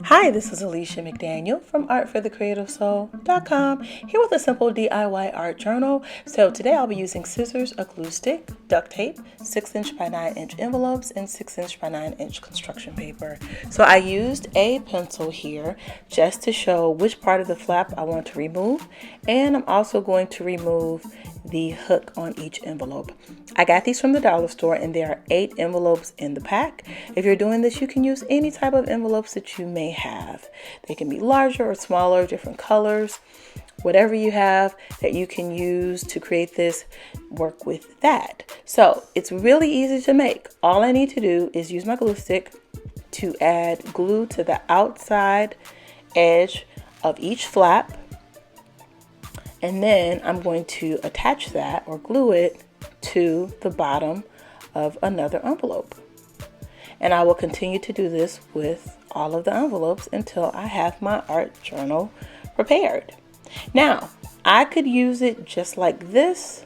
Hi, this is Alicia McDaniel from artforthecreativesoul.com, here with a simple DIY art journal. So today I'll be using scissors, a glue stick, duct tape, 6" by 9" envelopes, and 6" by 9" construction paper. So I used a pencil here just to show which part of the flap I want to remove, and I'm also going to remove the hook on each envelope. I got these from the dollar store and there are 8 envelopes in the pack. If you're doing this, you can use any type of envelopes that you may have. They can be larger or smaller, different colors, whatever you have that you can use to create this, work with that. So it's really easy to make. All I need to do is use my glue stick to add glue to the outside edge of each flap. And then I'm going to attach that or glue it to the bottom of another envelope. And I will continue to do this with all of the envelopes until I have my art journal prepared. Now, I could use it just like this,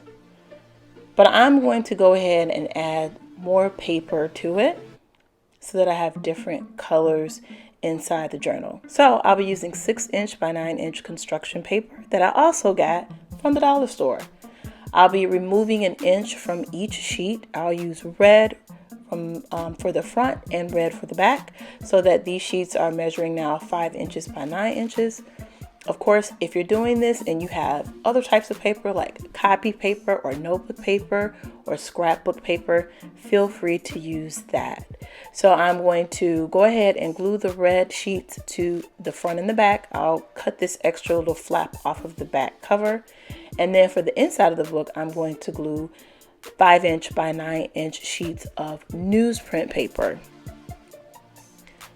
but I'm going to go ahead and add more paper to it so that I have different colors inside the journal. So I'll be using 6" by 9" construction paper that I also got from the dollar store. I'll be removing an inch from each sheet. I'll use red for the front and red for the back so that these sheets are measuring now 5" by 9". Of course, if you're doing this and you have other types of paper like copy paper or notebook paper or scrapbook paper, feel free to use that. So I'm going to go ahead and glue the red sheets to the front and the back. I'll cut this extra little flap off of the back cover. And then for the inside of the book, I'm going to glue 5" by 9" sheets of newsprint paper.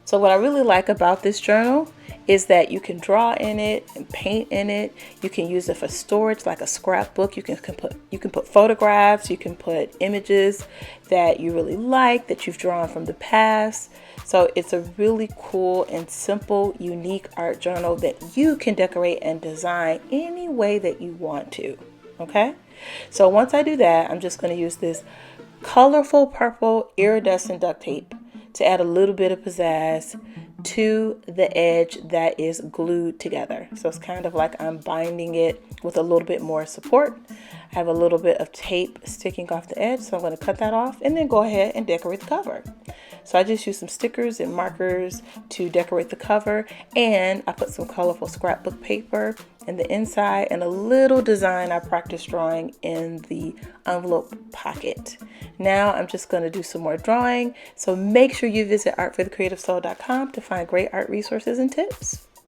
So what I really like about this journal is that you can draw in it and paint in it. You can use it for storage like a scrapbook. You can put photographs, you can put images that you really like, that you've drawn from the past. So it's a really cool and simple, unique art journal that you can decorate and design any way that you want to. Okay? So once I do that, I'm just going to use this colorful purple iridescent duct tape to add a little bit of pizzazz to the edge that is glued together. So it's kind of like I'm binding it with a little bit more support. I have a little bit of tape sticking off the edge, so I'm going to cut that off and then go ahead and decorate the cover. So I just used some stickers and markers to decorate the cover, and I put some colorful scrapbook paper in the inside and a little design I practiced drawing in the envelope pocket. Now I'm just going to do some more drawing, so make sure you visit artforthecreativesoul.com to find great art resources and tips.